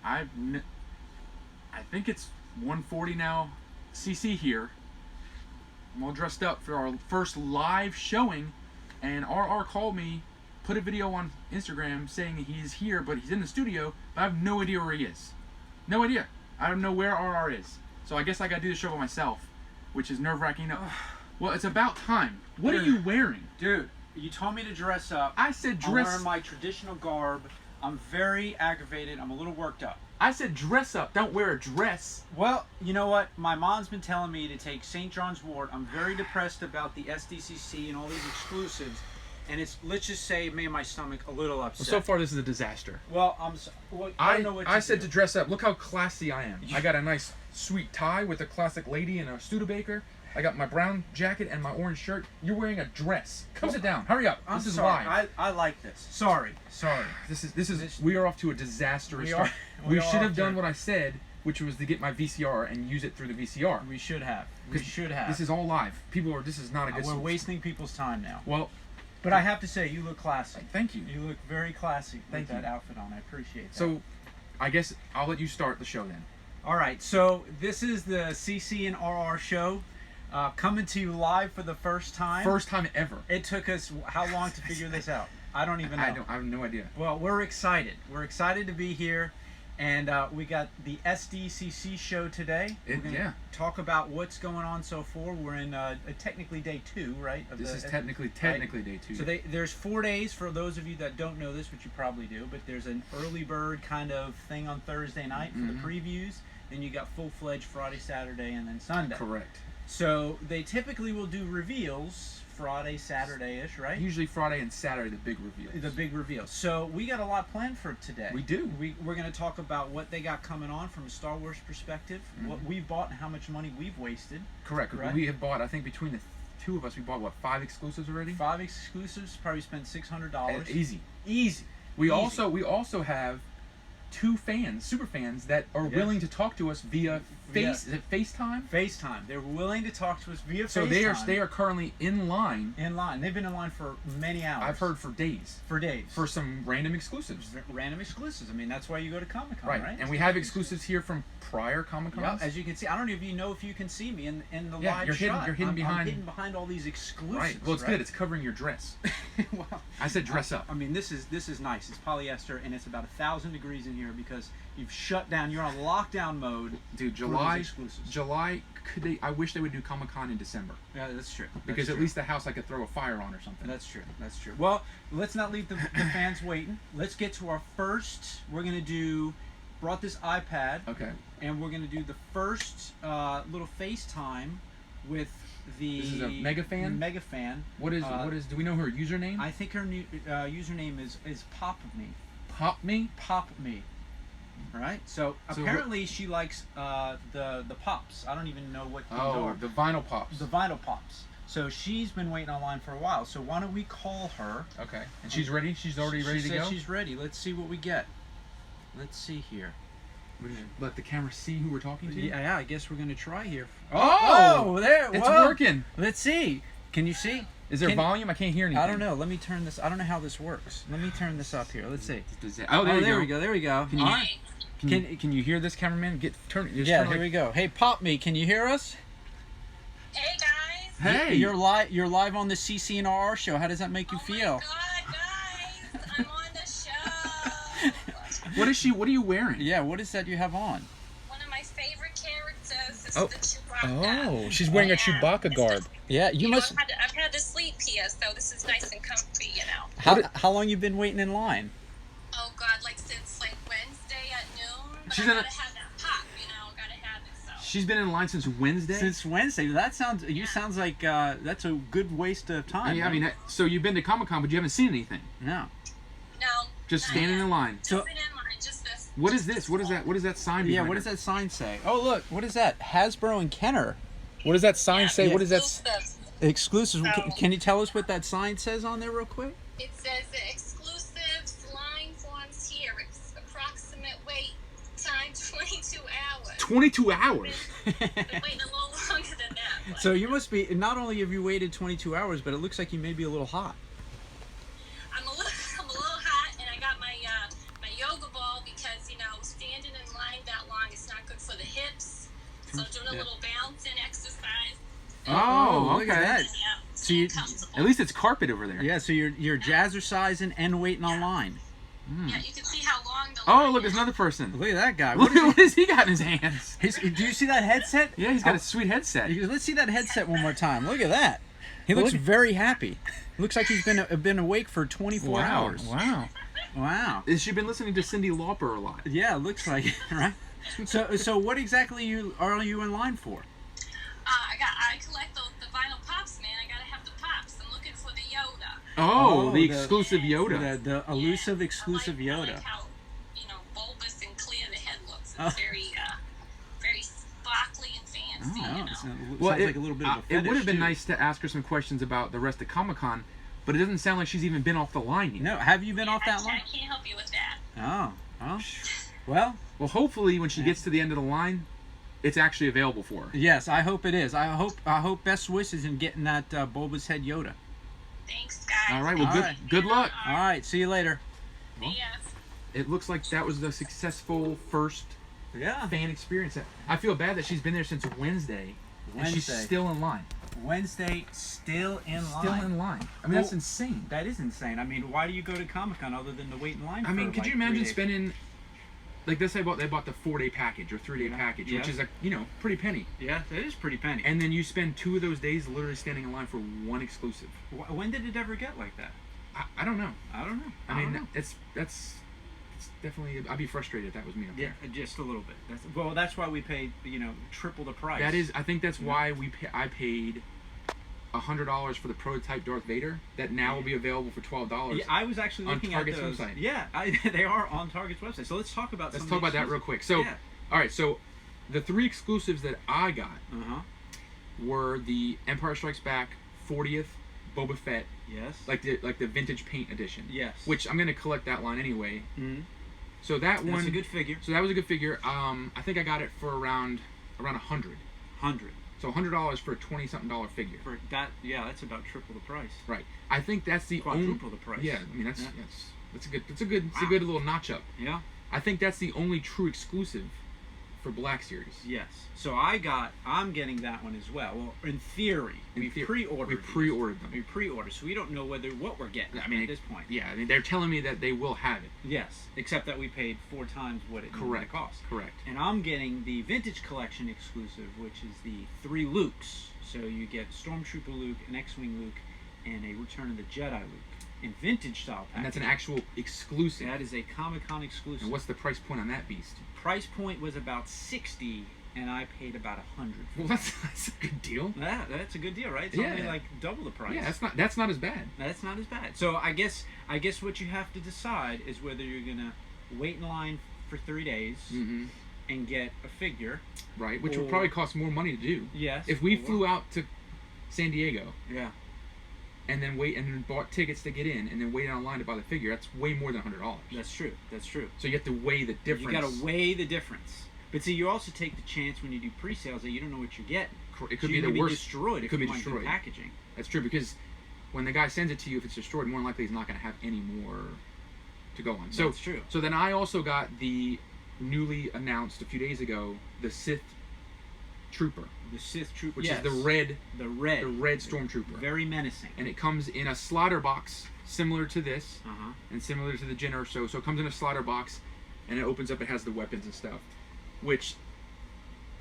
I think it's 1:40 now, CC here. I'm all dressed up for our first live showing, and RR called me, put a video on Instagram saying he's here, but he's in the studio, but I have no idea where he is. No idea. I don't know where RR is. So I guess I gotta do the show by myself, which is nerve-wracking. Well, it's about time. What are you wearing? Dude, you told me to dress up. I said dress. I'm wearing my traditional garb. I'm very aggravated. I'm a little worked up. I said dress up. Don't wear a dress. Well, you know what? My mom's been telling me to take St. John's Wort. I'm very depressed about the SDCC and all these exclusives. And it's, let's just say, it made my stomach a little upset. Well, so far, this is a disaster. Well, I don't know what I said to dress up. Look how classy I am. I got a nice sweet tie with a classic lady and a Studebaker. I got my brown jacket and my orange shirt. You're wearing a dress. Come sit down. Hurry up. I'm this is sorry. live. I like this. Sorry. This is. We are off to a disastrous start. We We should have done what I said, which was to get my VCR and use it through the VCR. We should have. We should have. This is all live. People are. This is not a good. We're wasting people's time now. Well, but I have to say, you look classy. Thank you. You look very classy with that you. outfit on. I appreciate that. So, I guess I'll let you start the show then. All right. So this is the CC and RR show. Coming to you live for the first time. First time ever. It took us how long to figure this out? I don't even know. I have no idea. Well, we're excited. We're excited to be here. And we got the SDCC show today. We're going to talk about what's going on so far. We're in technically day 2, right? This is technically day 2. So there's 4 days for those of you that don't know this, which you probably do. But there's an early bird kind of thing on Thursday night for the previews. Then you got full-fledged Friday, Saturday, and then Sunday. Correct. So they typically will do reveals Friday, Saturday-ish, right? Usually Friday and Saturday, the big reveals. The big reveals. So we got a lot planned for today. We do. We're going to talk about what they got coming on from a Star Wars perspective, what we've bought and how much money we've wasted. Correct. We have bought, I think between the two of us, we bought, what, 5 exclusives already? 5 exclusives, probably spent $600. Easy. Easy. We also have 2 fans, super fans, that are willing to talk to us via is it FaceTime? FaceTime. They're willing to talk to us via FaceTime. So they are currently in line. In line. They've been in line for many hours. I've heard for days. For days. For some random exclusives. Random exclusives. I mean, that's why you go to Comic-Con, right? And we have exclusives here from prior Comic-Cons. Yeah, as you can see. I don't even know if you can see me in the live you're shot. You're hidden behind. I'm hidden behind all these exclusives. Right. Well, it's good. It's covering your dress. Well, I said dress up. I mean, this is nice. It's polyester, and it's about 1,000 degrees in here because you've shut down. You're on lockdown mode. Dude, July. I wish they would do Comic-Con in December. Yeah, that's true. Because at least the house I could throw a fire on or something. That's true. That's true. Well, let's not leave the fans waiting. Let's get to our first. We're gonna brought this iPad. Okay. And we're gonna do the first little FaceTime with the. This is a mega fan. Mega fan. What is? Do we know her username? I think her new username is Pop Me. Pop Me. Pop Me. Right. So apparently she likes the pops. I don't even know what these are. The vinyl pops. The vinyl pops. So she's been waiting online for a while. So why don't we call her? Okay. And she's ready. She's already ready to go. She's ready. Let's see what we get. Let's see here. Let the camera see who we're talking to. Yeah. I guess we're gonna try here. Oh, there. It's working. Let's see. Can you see? Is there volume? I can't hear anything. I don't know. Let me turn this. I don't know how this works. Let me turn this up here. Let's see. Oh, there we go. There we go. Can you hear this, cameraman? Here we go. Hey, Pop Me, can you hear us? Hey guys. Hey. You're live on the CC and RR show. How does that make you feel? Oh my God, guys! I'm on the show. What are you wearing? Yeah, what is that you have on? One of my favorite characters is the Chewbacca. Oh, she's wearing a Chewbacca garb. Yeah, you must. I've had to sleep here, so this is nice and comfy, you know. How long you been waiting in line? Oh God, since Wednesday at noon. But She's I gotta have that pop, you know. Gotta have it. So. She's been in line since Wednesday. Since Wednesday. That sounds. You sounds like that's a good waste of time. Yeah, I mean, so you've been to Comic-Con, but you haven't seen anything. No. No. Just standing in line. Just been in line. Just this. What is this? What is that? What does that sign? Yeah. What does that sign say? Oh, look. What is that? Hasbro and Kenner. What does that sign say? Yeah. What is that? Exclusive. Can you tell us what that sign says on there, real quick? It says exclusive line forms here. Approximate wait time 22 hours. 22 hours. Been waiting a little longer than that. But So you must be. Not only have you waited 22 hours, but it looks like you may be a little hot. I'm a little hot, and I got my my yoga ball because standing in for the hips. So doing a little balancing exercise. Oh, look at that. Yeah, So you, comfortable. At least it's carpet over there. yeah, so you're jazzercising and waiting online. Yeah, you can see how long the Oh, line look, is. there's another person. Look at that guy. Look What at is what has he got in his hands? do you see that headset? Yeah, he's got a sweet headset. Let's see that headset one more time. Look at that. He looks very happy. Looks like he's been awake for 24 hours. Wow. Wow. Has she been listening to Cyndi Lauper a lot? Yeah, it looks like it, right? So what exactly are you in line for? I collect the vinyl pops, man. I gotta have the pops. I'm looking for the Yoda. Oh, the the- exclusive Yoda. The elusive exclusive I Yoda. like how, bulbous and clear the head looks. It's Oh. very sparkly and fancy, Oh, you know. it sounds like a little bit of a it would fetish, have been too. nice to ask her some questions about the rest of Comic-Con, but it doesn't sound like she's even been off the line yet. No, have you been off that I line? can't help you with that. Oh, well, Well, hopefully when she gets to the end of the line, it's actually available for her. yes, I hope it is. I hope best wishes in getting that bulbous head Yoda. Thanks, guys. All right, well, All right. good luck. All right, see you later. Yes. It looks like that was the successful first Yeah. fan experience. I feel bad that she's been there since Wednesday, and she's Wednesday. still in line. Wednesday, still in line. Still in line. I mean, Well, that's insane. That is insane. I mean, why do you go to Comic-Con other than to wait in line? I mean, for, could like, you 3 imagine days? spending, like they bought the 4-day package or 3-day Yeah. package, Yeah. which is pretty penny. Yeah, that is pretty penny. And then you spend 2 of those days literally standing in line for one exclusive. When did it ever get like that? I don't know. I don't know. I don't mean, know. it's definitely. I'd be frustrated if that was me up Yeah, there. just a little bit. That's why we paid triple the price. That is. I think that's Yeah. why I paid $100 for the prototype Darth Vader. That now will be available for $12. Yeah, I was actually on looking Target's at those. website. Yeah, they are on Target's website. So let's talk about. Let's talk about that real quick. So, Yeah. all right. So, the 3 exclusives that I got Uh-huh. were the Empire Strikes Back 40th Boba Fett, Yes. like the vintage paint edition. Yes. Which I'm gonna collect that line anyway. Mm-hmm. So that one. That's a good figure. So that was a good figure. I think I got it for around 100. 100 So $100 for a $20-something figure. for that. Yeah, that's about triple the price. Right. I think that's the Quadruple the price. Yeah. I mean that's Yeah. that's a good Wow. little notch up. Yeah. I think that's the only true exclusive for Black Series. Yes. So I'm getting that one as well. Well, in theory, we pre-ordered. We these. pre-ordered them. We pre-ordered, so we don't know what we're getting. I mean, at this point. Yeah. I mean they're telling me that they will have it. Yes, except that we paid 4 times what it normally cost. Correct. And I'm getting the Vintage Collection exclusive, which is the 3 Lukes. So you get Stormtrooper Luke, an X-Wing Luke, and a Return of the Jedi Luke in vintage style packaging. And that's an actual exclusive. That is a Comic-Con exclusive. And what's the price point on that beast? Price point was about 60, and I paid about 100. Well, that's a good deal. That's a good deal, right? It's Yeah. only like double the price. Yeah, that's not as bad. That's not as bad. So I guess what you have to decide is whether you're gonna wait in line for 3 days Mm-hmm. and get a figure. Right, which Or- would probably cost more money to do. Yes. If we or- flew out to San Diego Yeah. and then bought tickets to get in and then waited online to buy the figure, that's way more than $100. That's true. That's true. So you have to weigh the difference. You gotta weigh the difference. But see, you also take the chance when you do pre-sales that you don't know what you're getting. It So could be you're the gonna worst. destroyed. It if could you be want good destroyed. packaging. That's true because when the guy sends it to you, if it's destroyed, more than likely he's not going to have any more to go on. So That's true. So then I also got the newly announced a few days ago the Sith Trooper, The Sith Trooper, which yes. is the red Stormtrooper, Very menacing. and it comes in a slider box similar to this. Uh-huh. And similar to the Jin Urso. So it comes in a slider box, and it opens up. It has the weapons and stuff, which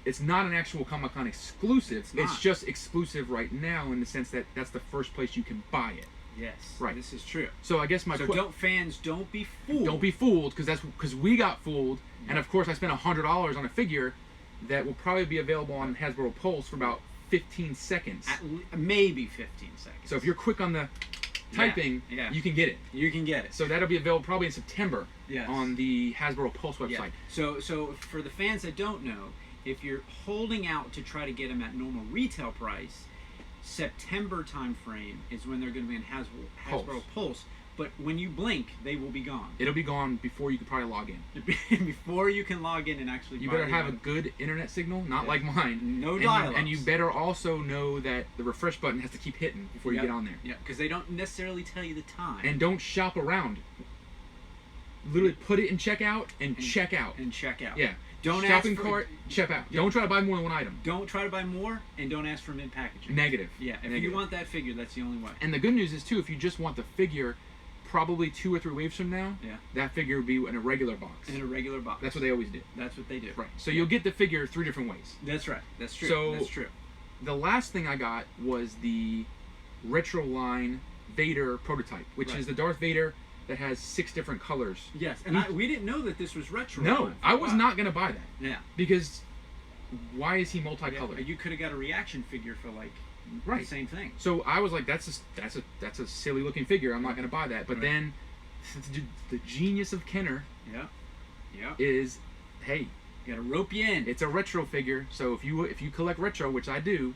it's not an actual Comic-Con exclusive. It's not. It's just exclusive right now in the sense that that's the first place you can buy it. Yes. Right. This is true. So I guess So don't be fooled. don't be fooled because we got fooled, and of course I spent $100 on a figure that will probably be available on Hasbro Pulse for about 15 seconds. Maybe 15 seconds. So if you're quick on the typing, Yeah. you can get it. You can get it. So that'll be available probably in September Yes. on the Hasbro Pulse website. Yeah. So for the fans that don't know, if you're holding out to try to get them at normal retail price, September time frame is when they're going to be in Hasbro Pulse. But when you blink, they will be gone. It'll be gone before you could probably log in. Before you can log in and actually You buy better the have a item. good internet signal, not Yeah. like mine. No And dial-ups. and you better also know that the refresh button has to keep hitting before you Yep. get on there. Yeah, because they don't necessarily tell you the time. And don't shop around. literally put it in checkout and check out. And check out. Yeah. Don't Shopping ask for, cart, check out. Yeah. Don't try to buy more than one item. Don't try to buy more, and don't ask for mid-packaging. Negative. Yeah, if Negative. you want that figure, that's the only way. And the good news is, too, if you just want the figure, probably 2 or 3 waves from now, Yeah. that figure would be in a regular box. In a regular box. That's what they always do. That's what they do. Right. So you'll get the figure 3 different ways. That's right. That's true. So- That's true. The last thing I got was the retro line Vader prototype, which Right. is the Darth Vader that has 6 different colors. Yes, and we didn't know that this was retro. No, I was not going to buy that. Yeah. Because why is he Yeah, multicolored? you could have got a reaction figure for like Right. the same thing. So I was like, that's a silly looking figure. I'm not going to buy that. But Right. then the genius of Kenner Yeah. Yeah. is, hey, You gotta rope you in. it's a retro figure. So if you collect retro, which I do,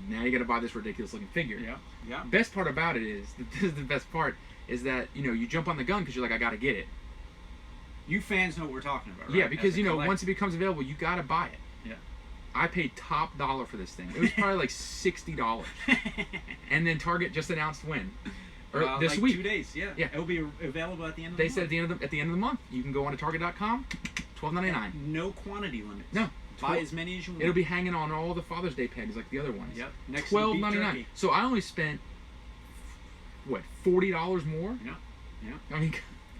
now you got to buy this ridiculous looking figure. Yeah. Yeah. Best part about it is, this is the best part, is that, you jump on the gun because you're like, I got to get it. You fans know what we're talking about, right? Yeah, because, As a collector. once it becomes available, you got to buy it. Yeah. I paid top dollar for this thing. It was probably like $60. And then Target just announced when? Or this like week. 2 days. Yeah. Yeah. It'll be available at the end of They the said month. at the end of the month, you can go on to Target.com, $12.99. No quantity limits. No. Buy as many as you want. It'll be hanging on all the Father's Day pegs like the other ones. Yep. Next to the beef $12.99. jerky. So I only spent $40 more. Yeah. Yeah. I mean,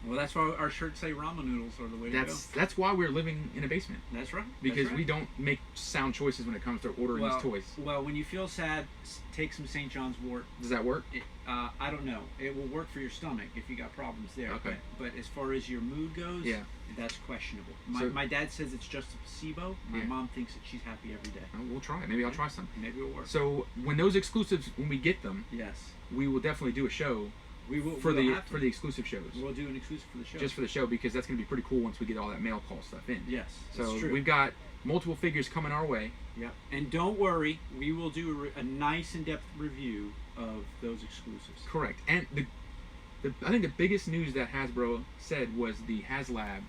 Well, that's why our shirts say ramen noodles are the way to go. that's why we're living in a basement, That's right. because That's right. we don't make sound choices when it comes to ordering these toys. Well, when you feel sad, take some St. John's wort. Does that work? I don't know. It will work for your stomach if you got problems there. Okay. But as far as your mood goes, Yeah. that's questionable. So- My dad says it's just a placebo. My Yeah. mom thinks that she's happy every day. We'll try it. Maybe I'll try some. Maybe it'll work. So when those exclusives, when we get them, Yes. we will definitely do a show We will for we'll the have to. for the exclusive shows, We'll do an exclusive for the show. just for the show, because that's going to be pretty cool once we get all that mail call stuff in. yes. So That's true. we've got multiple figures coming our way. Yep. And don't worry, we will do a nice in-depth review of those exclusives. Correct. And I think the biggest news that Hasbro said was the HasLab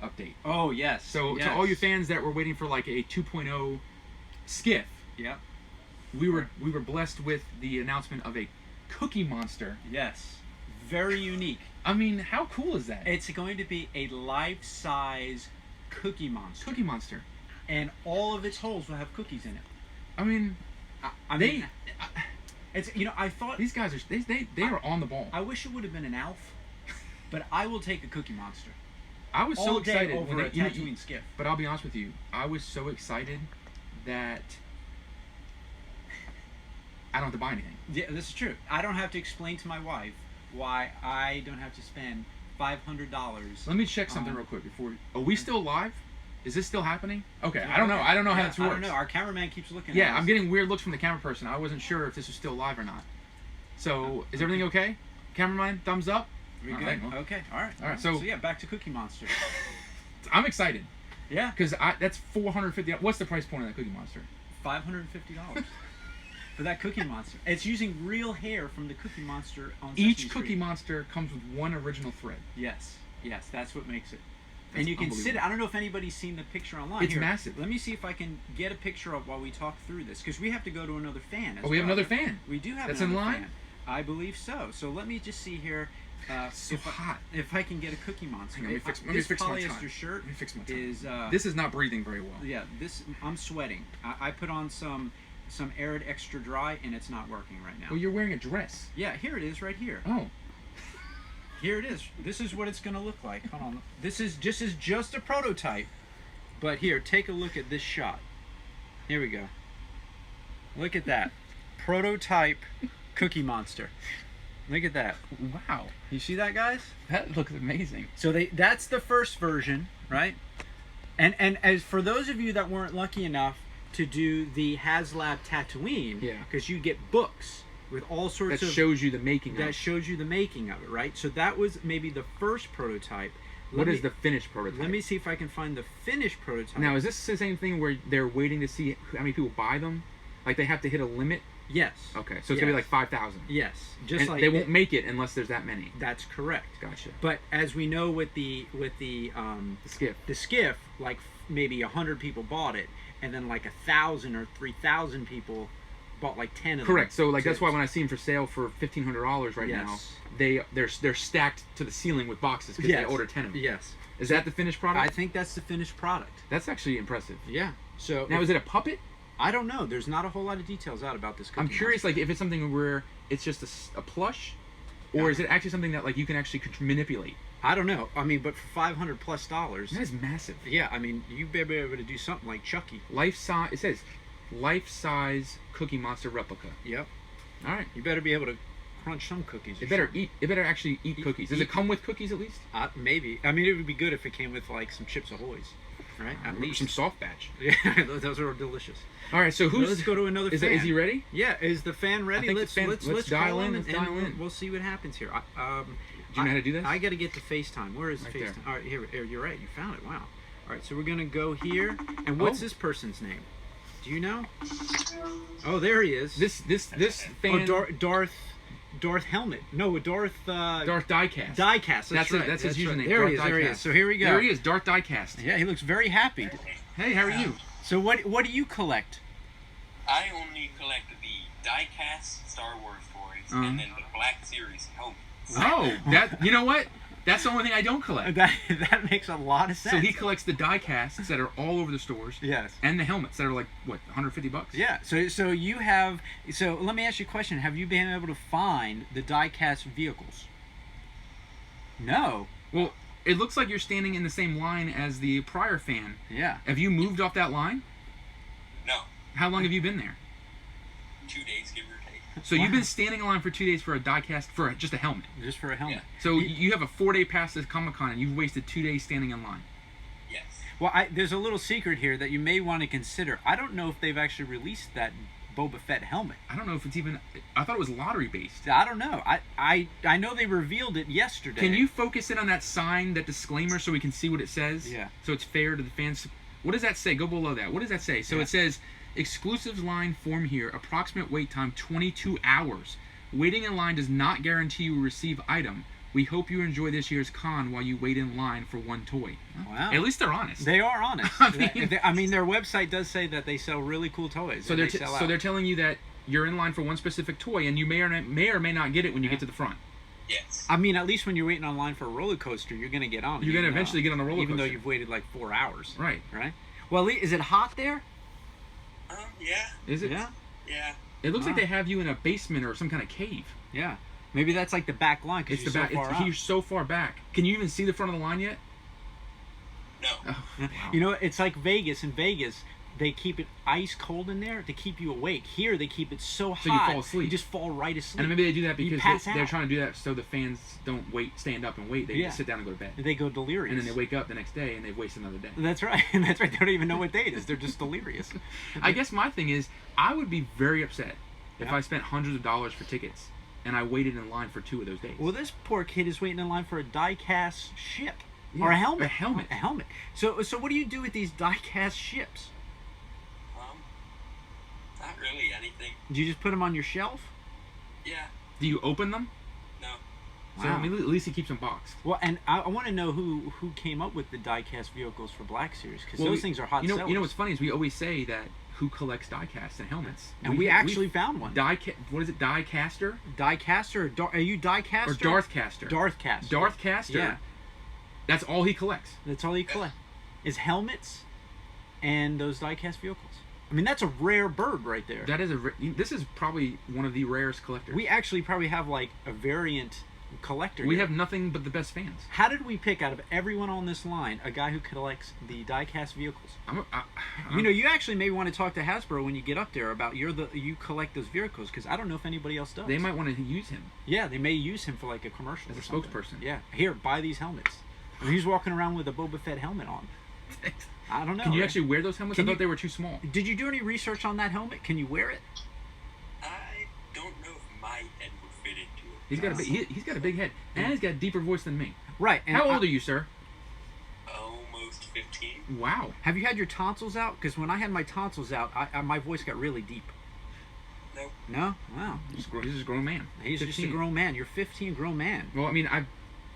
update. Oh yes. So yes. to all you fans that were waiting for like a 2.0 skiff, Yep. we were blessed with the announcement of a Cookie Monster. Yes. Very unique. I mean, how cool is that? It's going to be a life-size Cookie Monster. Cookie Monster. And all of its holes will have cookies in it. I mean, I mean, it's I thought these guys are they are on the ball. I wish it would have been an Alf, but I will take a Cookie Monster I was all so day excited over when a they, Tatooine skiff. but I'll be honest with you, I was so excited that I don't have to buy anything. Yeah, this is true. I don't have to explain to my wife why I don't have to spend $500. Let me check something real quick before. Are we still live? Is this still happening? Okay, I don't know. Okay. I don't know how Yeah, this works. I don't know. Our cameraman keeps looking. Yeah, at us. I'm getting weird looks from the camera person. I wasn't sure if this was still live or not. So, is everything okay? Cameraman, thumbs up? We All good? right, well. Okay. All right. All right, so- yeah, back to Cookie Monster. I'm excited Yeah. because that's $450. What's the price point on that Cookie Monster? $550 for that Cookie Monster. It's using real hair from the Cookie Monster on Each Sesame Cookie Street. Monster comes with one original thread. Yes, that's what makes it. That's And you can sit. unbelievable. I don't know if anybody's seen the picture online. It's Here, massive. Let me see if I can get a picture up while we talk through this, because we have to go to another fan. As Oh, we have well. another fan. We do have That's another in line? fan. I believe so. So let me just see here. So hot. If I can get a Cookie Monster. Hang on, let me This fix my polyester tie. shirt Let me fix my tie. is. This is not breathing very well. Yeah, this I'm sweating. I put on some Arid Extra Dry, and it's not working right now. Well, you're wearing a dress. Yeah, here it is, right here. Oh. Here it is. This is what it's going to look like. Hold on. This is just a prototype. But here, take a look at this shot. Here we go. Look at that. Prototype Cookie Monster. Look at that. Wow. You see that, guys? That looks amazing. So that's the first version, right? And as for those of you that weren't lucky enough to do the HasLab Tatooine, Yeah. because you get books with all sorts That of shows you the making that of. shows you the making of it, right? So that was maybe the first prototype. What is the finished prototype? Let me see if I can find the finished prototype. Now, is this the same thing where they're waiting to see how many people buy them? Like they have to hit a limit? Yes. Okay, so it's gonna be like 5,000. Yes. Just And like they won't make it unless there's that many. That's correct. Gotcha. But as we know with the The skiff. skiff, like maybe 100 people bought it, and then like 1,000 or 3,000 people bought like 10 of them. Correct. So like that's why when I see them for sale for $1,500 right now, they're stacked to the ceiling with boxes because they order 10 of them. Yes. Is that the finished product? I think that's the finished product. That's actually impressive. Yeah. So now, is it a puppet? I don't know. There's not a whole lot of details out about this Cookie I'm curious, Monster. like if it's something where it's just a plush, or is it actually something that like you can actually manipulate? I don't know. I mean, but for $500+ That is massive. yeah, I mean, you better be able to do something like Chucky. Life size. It says life-size Cookie Monster replica. Yep. All right. You better be able to crunch some cookies. It better eat. It better actually eat cookies. Does it come with cookies at least? Maybe. I mean, it would be good if it came with like some Chips Ahoy's, right? At least some soft batch. Yeah, those are delicious. All right. So who's? Let's go to another fan. Is he ready? Yeah. Is the fan ready? I think Let's dial call in. him Let's dial in. We'll see what happens here. Do you know how to do this? I got to get to FaceTime. Where is Right FaceTime? there. All right, here. You're right. You found it. Wow. All right. So we're gonna go here. And what's this person's name? Do you know? Oh, there he is. This fan. Oh, Darth Helmet. No, Darth Diecast. Diecast. That's right. That's his username. Right. There he is. Darth There he Diecast. is. So here we go. There he is. Darth Diecast. Yeah, he looks very happy. Hey, how are you? So what do you collect? I only collect the die-cast Star Wars toys and then the Black Series helmets. Oh, you know what? That's the only thing I don't collect. That makes a lot of sense. So he collects the die casts that are all over the stores. Yes. And the helmets that are like what, $150? Yeah. So you have. So let me ask you a question. Have you been able to find the die-cast vehicles? No. Well, it looks like you're standing in the same line as the prior fan. Yeah. Have you moved off that line? No. How long have you been there? 2 days, give or take. So you've been standing in line for 2 days for a die cast for just a helmet. Just for a helmet. Yeah. So you have a 4-day pass to Comic-Con and you've wasted 2 days standing in line. Yes. Well, there's a little secret here that you may want to consider. I don't know if they've actually released that Boba Fett helmet. I don't know if it's even. I thought it was lottery based. I don't know. I know they revealed it yesterday. Can you focus in on that sign, that disclaimer, so we can see what it says? Yeah. So it's fair to the fans. What does that say? Go below that. What does that say? So it says, exclusives line form here. Approximate wait time 22 hours. Waiting in line does not guarantee you will receive item. We hope you enjoy this year's con while you wait in line for one toy. Wow. At least they're honest. They are honest. I mean, their website does say that they sell really cool toys. So they're telling you that you're in line for one specific toy, and you may or may not get it when you get to the front. Yes. I mean, at least when you're waiting online for a roller coaster, you're gonna get on. You're gonna eventually get on the roller even coaster, though you've waited like 4 hours. Right. Right. Well, is it hot there? Yeah. Is it? Yeah. Yeah. It looks like they have you in a basement or some kind of cave. Yeah. Maybe that's like the back line because It's you're the back. so far out. You're so far back. Can you even see the front of the line yet? No. Oh, wow. You know, it's like Vegas. In Vegas, they keep it ice cold in there to keep you awake. Here, they keep it so hot you fall asleep. you just fall right asleep. And maybe they do that You because pass they're out. trying to do that so the fans don't stand up and wait. They just sit down and go to bed. They go delirious. And then they wake up the next day and they've wasted another day. That's right. That's right. They don't even know what day it is. They're just delirious. I guess my thing is, I would be very upset if Yeah. I spent hundreds of dollars for tickets and I waited in line for 2 of those days. Well, this poor kid is waiting in line for a die-cast ship. Yeah, Or a helmet. a helmet. A helmet. So what do you do with these die-cast ships? Not really anything. Do you just put them on your shelf? Yeah. Do you open them? No. So Wow. I mean, at least he keeps them boxed. Well, and I want to know who came up with the die-cast vehicles for Black Series, because those things are hot sellers. You know what's funny is we always say that who collects die-casts and helmets. And we actually found one. What is it? Die-caster? Die-caster? Are you die-caster? Or Darth-caster? Darth-caster. Darth-caster. Yeah. That's all he collects. That's all you collect. Is helmets and those die-cast vehicles. I mean, that's a rare bird right there. That is this is probably one of the rarest collectors. We actually probably have like a variant collector. We here. have nothing but the best fans. How did we pick out of everyone on this line a guy who collects the die-cast vehicles? You know, you actually maybe want to talk to Hasbro when you get up there about you collect those vehicles, because I don't know if anybody else does. They might want to use him. Yeah, they may use him for like a commercial as a or something. spokesperson. Yeah, here, buy these helmets. And he's walking around with a Boba Fett helmet on. I don't know. Can you right? actually wear those helmets? I thought they were too small. Did you do any research on that helmet? Can you wear it? I don't know if my head would fit into it. He's got a big head, and he's got a deeper voice than me. Right. And How old are you, sir? Almost 15. Wow. Have you had your tonsils out? Because when I had my tonsils out, my voice got really deep. Nope. No? Wow. He's just a grown man. He's just a 15. grown man. You're 15, grown man. Well, I mean, I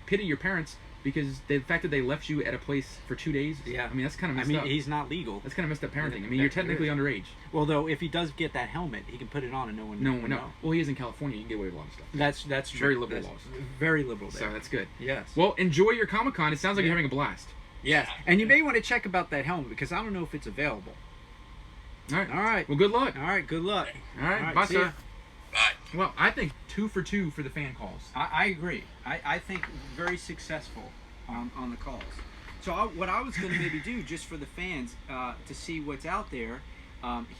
pity your parents because the fact that they left you at a place for 2 days. Yeah. I mean, that's kind of messed up. he's not legal. That's kind of messed up parenting. Yeah, I mean, you're technically underage. Well, though, if he does get that helmet, he can put it on and no one will know. Well, he is in California. You can get away with a lot of stuff. That's true. Very liberal That's laws. Very liberal there. So that's good. Yes. Well, enjoy your Comic-Con. It sounds like you're having a blast. Yes. And you may want to check about that helmet because I don't know if it's available. All right. All right. Well, good luck. All right. Good luck. All right. All right, Bye, see sir. ya. Bye. Well, I think 2 for 2 for the fan calls. I agree. I think very successful on the calls. So what I was going to maybe do just for the fans to see what's out there.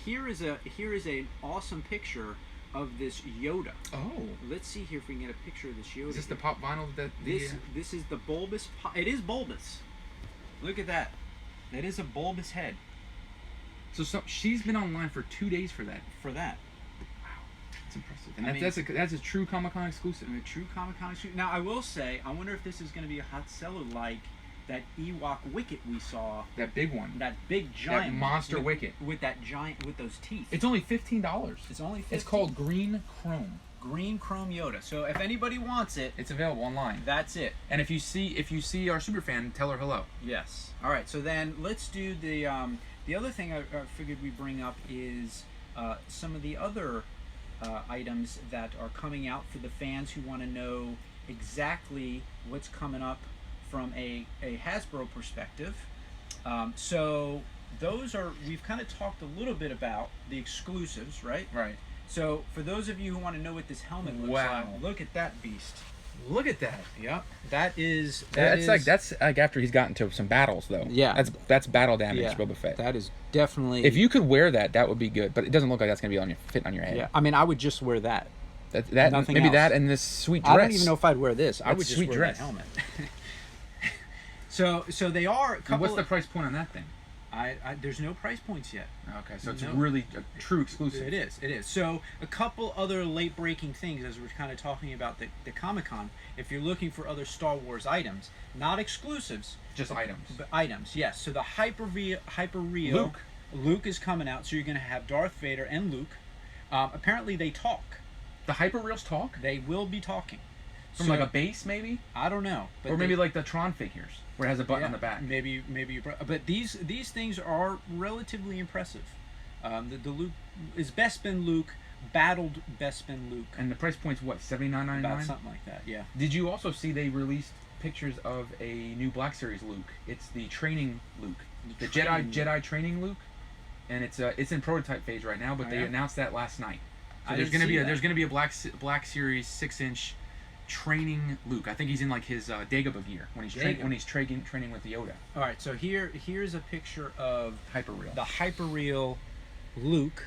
Here is an awesome picture of this Yoda. Oh. Let's see here if we can get a picture of this Yoda. Is this the here. pop vinyl that This is the bulbous. It is bulbous. Look at that. That is a bulbous head. So she's been online for 2 days for that. For that. That's impressive. And that's a true Comic-Con exclusive. A true Comic-Con exclusive. Now I will say, I wonder if this is going to be a hot seller like that Ewok Wicket we saw. That big one. That big giant. That monster with, Wicket. With that giant, with those teeth. It's only $15. It's only $15. It's called Green Chrome. Green Chrome Yoda. So if anybody wants it, it's available online. That's it. And if you see our superfan, tell her hello. Yes. All right. So then let's do the other thing I figured we bring up is some of the other items that are coming out for the fans who want to know exactly what's coming up from a Hasbro perspective. So those are, we've kind of talked a little bit about the exclusives, right? Right. So for those of you who want to know what this helmet looks like, look at that beast. Look at that. Yep. That's like after he's gotten to some battles though. Yeah. That's battle damage, Yeah. Boba Fett. That is definitely. If you could wear that would be good, but it doesn't look like that's gonna be fitting on your head. Yeah. I mean, I would just wear that. That Nothing maybe else. that and this sweet dress. I don't even know if I'd wear this. I That would just sweet wear dress. that helmet. So they are a couple. And what's the price point on that thing? There's no price points yet. Okay, so it's No. really a true exclusive. It is. So a couple other late breaking things as we're kind of talking about the Comic-Con. If you're looking for other Star Wars items, not exclusives, Just items. but items, yes. So the hyper real Luke is coming out. So you're going to have Darth Vader and Luke. Apparently they talk. The hyperreals talk? They will be talking. From like a base maybe? I don't know. But Or maybe like the Tron figures where it has a button on the back. Maybe. But these things are relatively impressive. The Luke is Bespin Luke, battled Bespin Luke. And the price point's what, $79.99? About something like that, yeah. Did you also see they released pictures of a new Black Series Luke? It's the training Luke. The Jedi training Luke. And it's in prototype phase right now, but they announced that last night. So there's gonna be a Black Series 6-inch training Luke. I think he's in like his Dagobah gear when he's training with Yoda. All right, so here's a picture of Hyperreal. the hyperreal Luke.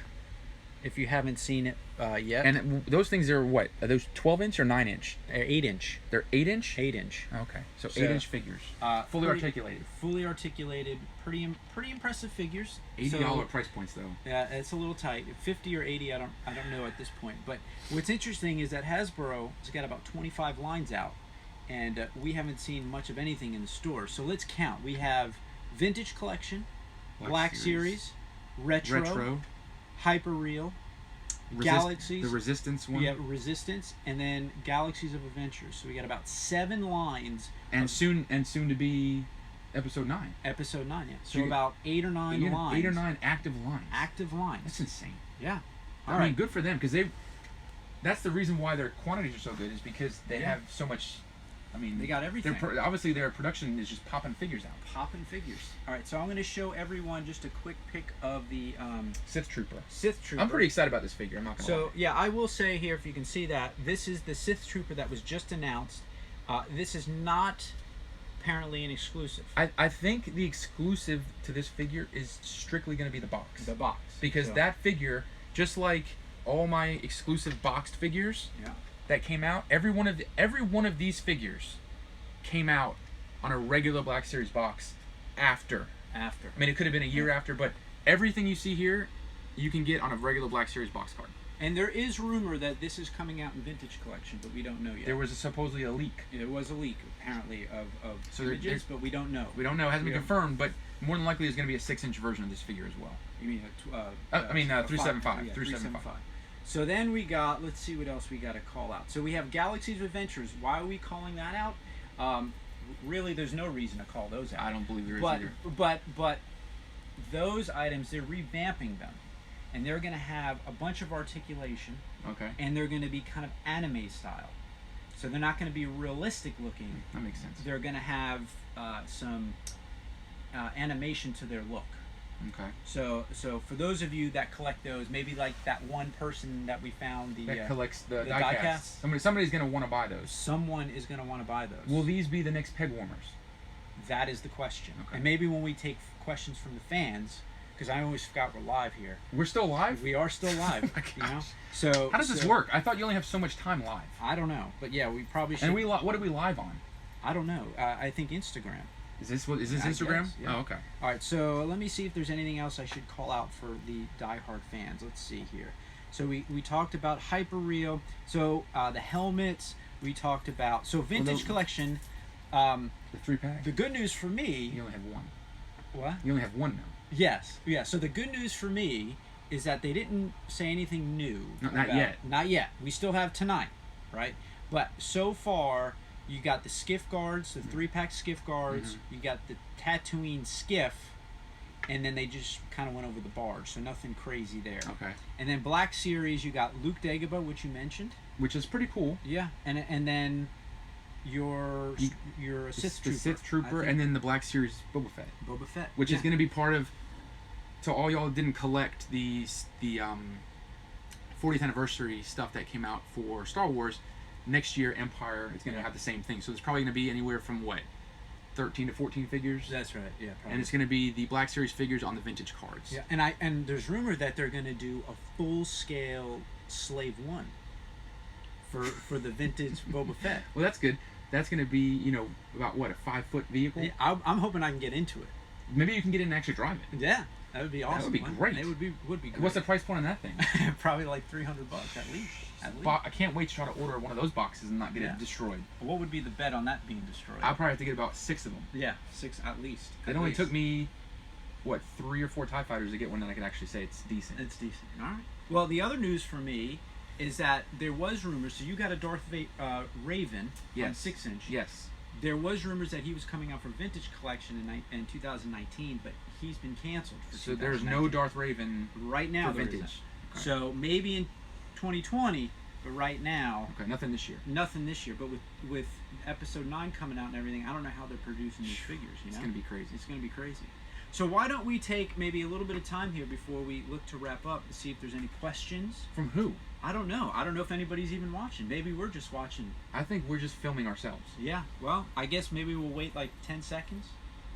If you haven't seen it yet, And those things are what? Are those 12-inch or 9-inch? they're 8-inch. They're 8-inch. 8-inch. Okay, so So, 8-inch figures, fully articulated. Fully articulated, pretty impressive figures. $80 price points though. Yeah, it's a little tight. 50 or 80, I don't know at this point. But what's interesting is that Hasbro has got about 25 lines out, and we haven't seen much of anything in the store. So let's count. We have Vintage Collection, Black Series, Retro, Hyperreal, Galaxies. The Resistance one. We have Resistance, and then Galaxies of Adventures. So we got about 7 lines. And soon to be Episode 9. Episode 9, yeah. So you- about 8 or 9 lines. 8 or 9 active lines. Active lines. That's insane. Yeah. I mean, good for them because that's the reason why their quantities are so good is because they have so much. I mean, They got everything. Obviously, their production is just popping figures out. Popping figures. All right, so I'm going to show everyone just a quick pic of the Sith Trooper. Sith Trooper. I'm pretty excited about this figure. I'm not gonna lie. So yeah, I will say here, if you can see that, this is the Sith Trooper that was just announced. This is not apparently an exclusive. I think the exclusive to this figure is strictly going to be the box. The box. Because So- that figure, just like all my exclusive boxed figures Yeah. that came out, every one of these figures came out on a regular Black Series box after. I mean, it could have been a year after, but everything you see here, you can get on a regular Black Series box card. And there is rumor that this is coming out in Vintage Collection, but we don't know yet. There was supposedly a leak. There was a leak, apparently, of So images, but we don't know. We don't know. It hasn't been Yeah. confirmed, but more than likely there's going to be a 6-inch version of this figure as well. You mean I mean, 375. Yeah, 375. So then we got, let's see what else we got to call out. So we have Galaxies of Adventures. Why are we calling that out? really, there's no reason to call those out. I don't believe there is But either. but those items, they're revamping them, and they're going to have a bunch of articulation, Okay. and they're going to be kind of anime style. So they're not going to be realistic looking. That makes sense. They're going to have some animation to their look. Okay. So for those of you that collect those, maybe like that one person that we found, That collects the the die die casts. casts. Somebody's going to want to buy those. someone is going to want to buy those. Will these be the next peg warmers? That is the question. Okay. And maybe when we take questions from the fans, because I always forgot we're live here. We're still live? We are still live. Oh my You know. gosh. So How does this work? I thought you only have so much time live. I don't know, but yeah, we probably should. And what are we live on? I don't know. I think Instagram. Is this I Instagram? guess, yeah. Oh, okay. All right, so let me see if there's anything else I should call out for the diehard fans. Let's see here. So we talked about Hyperreal. So the helmets we talked about. So vintage collection. The 3-pack. The good news for me. You only have one. What? You only have one now. Yes. Yeah. So the good news for me is that they didn't say anything new. Not yet. Not yet. We still have tonight, right? But so far, you got the skiff guards, the 3-pack skiff guards. You got the Tatooine skiff, and then they just kind of went over the barge. So nothing crazy there. Okay. And then Black Series, you got Luke Dagobah, which you mentioned. Which is pretty cool. Yeah. And then your Sith The Trooper. Sith Trooper, I think. and then the Black Series Boba Fett. Boba Fett, Which is going to be part of. So all y'all didn't collect the 40th anniversary stuff that came out for Star Wars. Next year, Empire is going to have the same thing. So it's probably going to be anywhere from 13 to 14 figures. That's right. Yeah. Probably. And it's going to be the Black Series figures on the vintage cards. Yeah, and there's rumor that they're going to do a full-scale Slave One for the vintage Boba Fett. Well, that's good. That's going to be, about what, a 5-foot vehicle? Yeah, I'm hoping I can get into it. Maybe you can get in and actually drive it. Yeah, that would be awesome. would be great. It would be great. What's the price point on that thing? Probably like $300 at least. I can't wait to try to order one of those boxes and not get it destroyed. What would be the bet on that being destroyed? I'll probably have to get about 6 of them. Yeah, 6 at least. It only took me, 3 or 4 TIE Fighters to get one that I could actually say it's decent. It's decent. All right. Well, the other news for me is that there was rumors. So you got a Darth Raven on 6-inch. Yes. There was rumors that he was coming out for vintage collection in 2019, but he's been canceled. So there's no Darth Raven right now for there vintage. isn't. Okay. So maybe in 2020, but right now, Okay, nothing this year. nothing this year. But with Episode 9 coming out and everything, I don't know how they're producing these figures. It's gonna be crazy. It's going to be crazy. So why don't we take maybe a little bit of time here before we look to wrap up to see if there's any questions? From who? I don't know. I don't know if anybody's even watching. Maybe we're just watching. I think we're just filming ourselves. Yeah. Well, I guess maybe we'll wait like 10 seconds.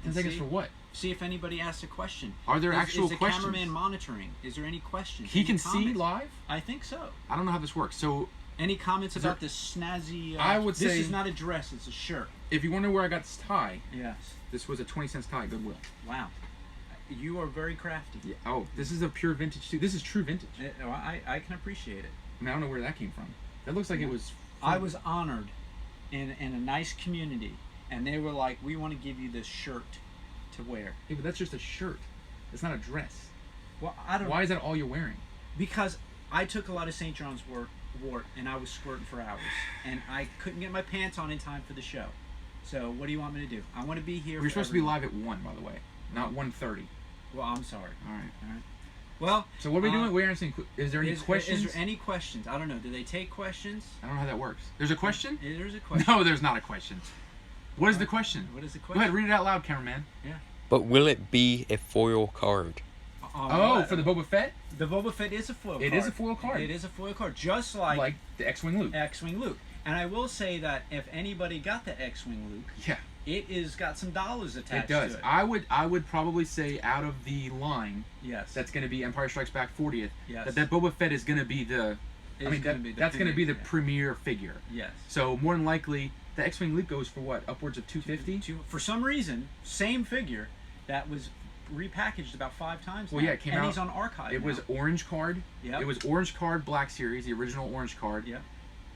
10 seconds for what? See if anybody asks a question. Are there actual is the questions? cameraman monitoring? Is there any questions? He Any can see comments? live? I think so. I don't know how this works. So Any comments Is about there- this snazzy? I would this say- is not a dress; it's a shirt. if you wonder where I got this tie, Yes. this was a 20-cent tie at Goodwill. Wow. You are very crafty. Yeah. Oh, this is a pure vintage too. This is true vintage. I can appreciate it. I don't know where that came from. That looks like it was. I was honored in a nice community, and they were like, "We want to give you this shirt to wear." Hey, but that's just a shirt. It's not a dress. Well, I don't. Why is that all you're wearing? Because I took a lot of St. John's wort, and I was squirting for hours, and I couldn't get my pants on in time for the show. So what do you want me to do? I want to be here. We're for supposed to be everyone. live at 1, by the way, not 1:30. Well, I'm sorry. All right. All right. Well. So what are we doing? We're answering. Is there any questions? Is there any questions? I don't know. Do they take questions? I don't know how that works. There's a question? There's a question. No, there's not a question. What is the question? What is the Go question? ahead, read it out loud, cameraman. Yeah. But will it be a foil card? Oh, for the Boba Fett? The Boba Fett is a foil card. It is a foil card. It is a foil card, just like the X-Wing Luke. X-Wing Luke. And I will say that if anybody got the X-Wing Luke, Yeah, it is got some dollars attached it does. to it. I would probably say out of the line Yes. that's going to be Empire Strikes Back 40th, Yes. that Boba Fett is going to be the. It's I mean, gonna be the that's going to be the premier, premier figure. Yes. So more than likely, the X-Wing Luke goes for what? Upwards of 250. For some reason, same figure that was repackaged about 5 times. Well, now, yeah, it came and out. he's on archive. It now. was orange card. Yep. It was orange card Black Series, the original orange card. Yep.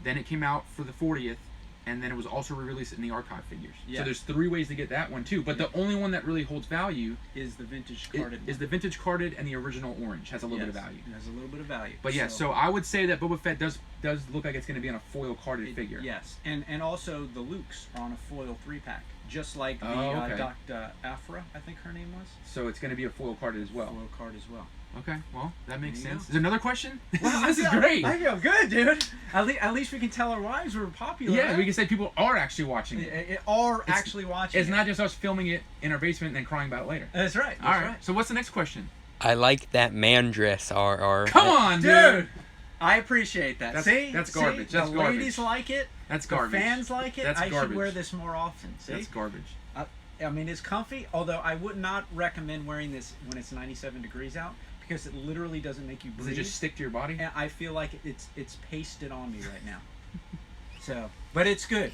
Then it came out for the 40th, and then it was also re-released in the archive figures. Yeah. So there's 3 ways to get that one too. But the only one that really holds value Is the vintage carded is the vintage carded, and the original orange has a little bit of value. It has a little bit of value. But yeah, so I would say that Boba Fett does look like it's going to be on a foil carded figure. Yes, and also the Lukes are on a foil 3-pack. just like the okay. Dr. Afra, I think her name was. So it's going to be a foil carded as well. Foil card as well. Okay, well, that makes There you sense. go. Is there another question? Well, This is great. I feel good, dude. At least we can tell our wives we're popular. Yeah, right? we can say people are actually watching it. Are actually watching. It's not just us filming it in our basement and then crying about it later. That's right. All right. So what's the next question? I like that man dress, RR. Come on, dude. I appreciate that. That's garbage. That's the garbage. ladies like it. That's The garbage. fans like it. That's I garbage. should wear this more often. See? That's garbage. I mean, it's comfy. Although I would not recommend wearing this when it's 97 degrees out because it literally doesn't make you Does breathe. it just stick to your body? And I feel like it's pasted on me right now. So, but it's good.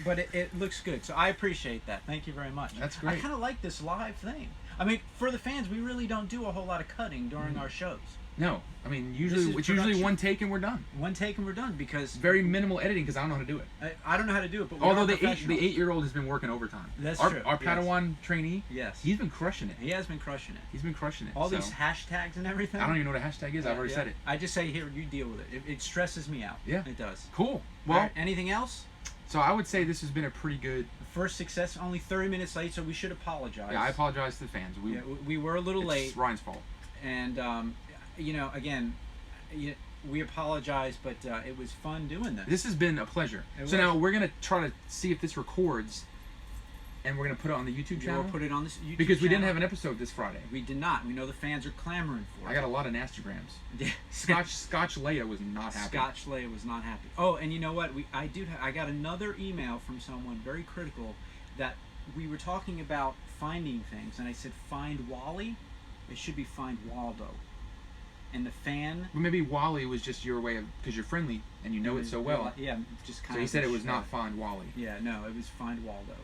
But it looks good. So I appreciate that. Thank you very much. That's great. I kind of like this live thing. I mean, for the fans, we really don't do a whole lot of cutting during our shows. No, I mean This usually is it's usually production. one take and we're done. One take and we're done because Very minimal editing because I don't know how to do it. I don't know how to do it. But we Although are the professionals. 8-year-old has been working overtime. That's our, true, Our yes. Padawan trainee. Yes. He's been crushing it. He has been crushing it. He's been crushing it. All so. these hashtags and everything. I don't even know what a hashtag is. I've already said it. I just say here, you deal with it. It stresses me out. Yeah. It does. Cool. Well, All right, anything else? so I would say this has been a pretty good. First success, only 30 minutes late, so we should apologize. Yeah, I apologize to the fans. We were a little It's late, Ryan's fault. and again, we apologize, but it was fun doing this. This has been a pleasure. It So was. now we're gonna try to see if this records, and we're gonna put it on the YouTube channel We'll put it on this YouTube because we didn't channel. have an episode this Friday. We did not. We know the fans are clamoring for it. I got a lot of nastygrams. Yeah. Scotch Leia was not happy. Scotch Leia was not happy. Oh, and you know what? I got another email from someone very critical that we were talking about finding things, and I said find Wally. It should be find Waldo. And the fan. But maybe Wally was just your way of because you're friendly and you know it so well. Yeah, just kind So of. he said it was not find Wally. Yeah, no, it was find Waldo.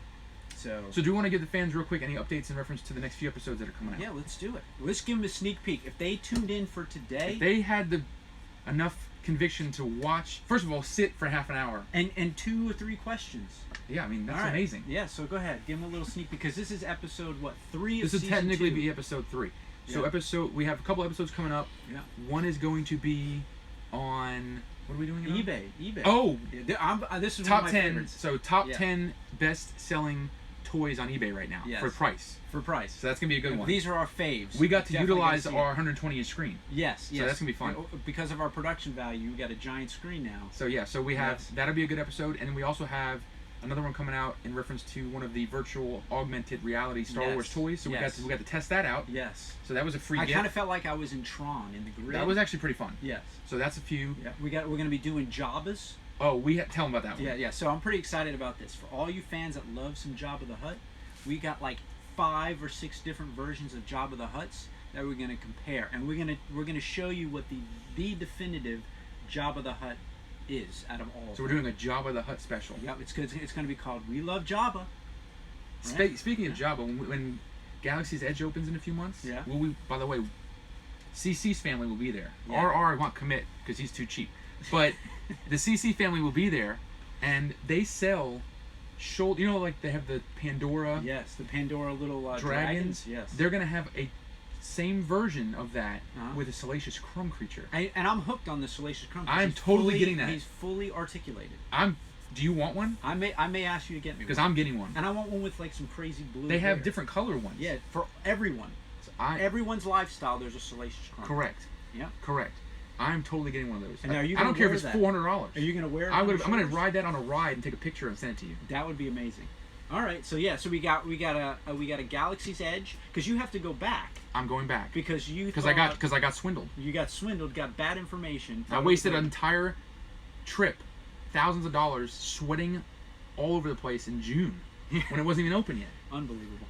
So do you want to give the fans real quick any updates in reference to the next few episodes that are coming out? yeah, let's do it. Let's give them a sneak peek. If they tuned in for today, If they had enough conviction to watch, first of all, sit for half an hour. and 2 or 3 questions. Yeah, I mean that's All right. amazing. Yeah, so go ahead, give them a little sneak because this is episode 3 of This would season technically 2. be episode 3. So Yeah. we have a couple episodes coming up. Yeah. One is going to be on what are we doing? Now? eBay. Oh, Yeah, this is top one of my 10. favorites. So top Yeah. 10 best selling toys on eBay right now Yes. for price. For price. So that's gonna be a good one. These are our faves. We got to Definitely utilize gotta see our it. 120 inch screen. Yes. so that's gonna be fun. Because of our production value, we got a giant screen now. So yeah, so we have Yes. that'll be a good episode, and then we also have another one coming out in reference to one of the virtual augmented reality Star Yes. Wars toys. So Yes. we got to test that out. Yes. So that was a free I gift. kind of felt like I was in Tron in the grid. That was actually pretty fun. Yes. So that's a few. Yeah. We're gonna be doing Jabba's. Oh, tell them about that one. Yeah. So I'm pretty excited about this. For all you fans that love some Jabba the Hutt, we got like 5 or 6 different versions of Jabba the Hutts that we're gonna compare, and we're gonna show you what the definitive Jabba the Hutt is out of all. So we're doing a Jabba the Hutt special. Yep, it's good. It's going to be called "We Love Jabba." Right? Speaking of Jabba, when Galaxy's Edge opens in a few months, Yeah. by the way, CC's family will be there. Yeah. RR won't commit because he's too cheap, but the CC family will be there, and they sell shoulder. You know, like they have the Pandora Yes, the Pandora little dragons. Yes, They're gonna have a same version of that Uh-huh. with a Salacious Crumb creature. and I'm hooked on the Salacious Crumb. 'cause I'm he's totally getting that. He's fully articulated. Do you want one? I may ask you to get me Because one. I'm getting one. And I want one with like some crazy blue. They have hair. different color ones. Yeah, for everyone. So Everyone's lifestyle. There's a Salacious Crumb. correct. Yeah. Correct. I'm totally getting one of those. And are you I don't gonna care if wear it's that? $400. Are you gonna wear it? I'm on your gonna shoulders? ride that on a ride and take a picture and send it to you. That would be amazing. All right, so yeah, so we got a Galaxy's Edge because you have to go back I'm going back because I got swindled. you got swindled, got bad information. I wasted an entire trip, thousands of dollars, sweating all over the place in June when it wasn't even open yet. Unbelievable.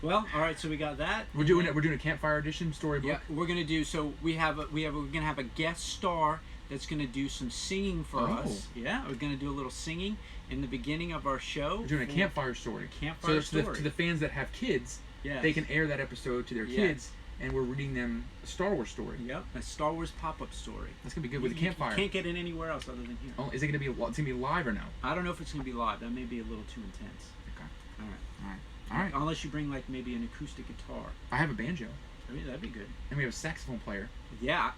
Well, all right, so we got that. We're doing a campfire edition storybook. Yeah, we're gonna do. So we're gonna have a guest star that's gonna do some singing for Oh. us. Yeah, we're gonna do a little singing in the beginning of our show. We're doing a campfire story. Campfire so story. to the fans that have kids, Yes. they can air that episode to their Yes. kids, and we're reading them a Star Wars story. Yep, a Star Wars pop-up story. That's gonna be good with a You campfire. can't get it anywhere else other than here. Oh, is it gonna be? It's gonna be live or no? I don't know if it's gonna be live. That may be a little too intense. Okay. All right. All right. All right. Unless you bring like maybe an acoustic guitar. I have a banjo, I mean, that'd be good. and we have a saxophone player. Yeah,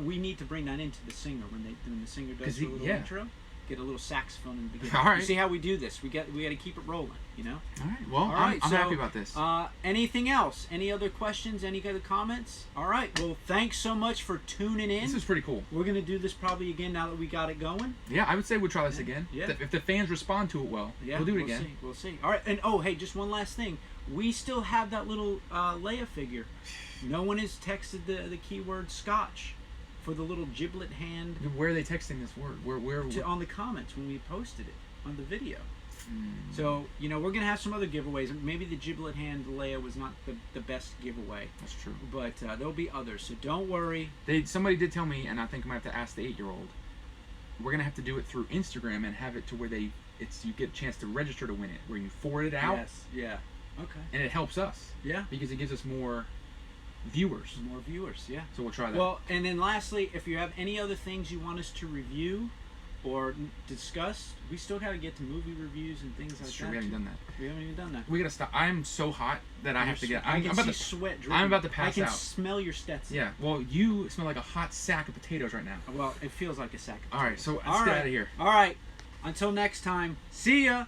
we need to bring that into the singer when the singer does 'Cause the little yeah. intro. get a little saxophone in the beginning. All right. You see how we do this? We got to keep it rolling, you know. All right. Well, All right, I'm so, happy about this. Anything else? Any other questions? Any other comments? All right. Well, thanks so much for tuning in. This is pretty cool. We're gonna do this probably again now that we got it going. Yeah, I would say we'll try this again. Yeah. If the fans respond to it well, Yeah, we'll do it again. See. We'll see. All right. And hey, just one last thing. We still have that little Leia figure. No one has texted the keyword Scotch for the little giblet hand. Where are they texting this word? Where? On the comments when we posted it on the video. So, we're going to have some other giveaways. Maybe the giblet hand Leia was not the best giveaway. That's true. But there'll be others, so don't worry. Somebody did tell me, and I think I might have to ask the 8-year-old, we're going to have to do it through Instagram and have it to where you get a chance to register to win it, where you forward it out. Yes, yeah. Okay. And it helps us. Yeah. Because it gives us more viewers. More viewers, yeah. So we'll try that. Well, and then lastly, if you have any other things you want us to review or discuss, we still got to get to movie reviews and things like That's true. that. We haven't done that. We haven't even done that. We gotta stop. I'm so hot that I have to get. I can see about to, sweat dripping. I'm about to pass I can out. smell your Stetson. Yeah. Well, you smell like a hot sack of potatoes right now. Well, it feels like a sack of All right. So let's All get right. out of here. All right. Until next time. See ya.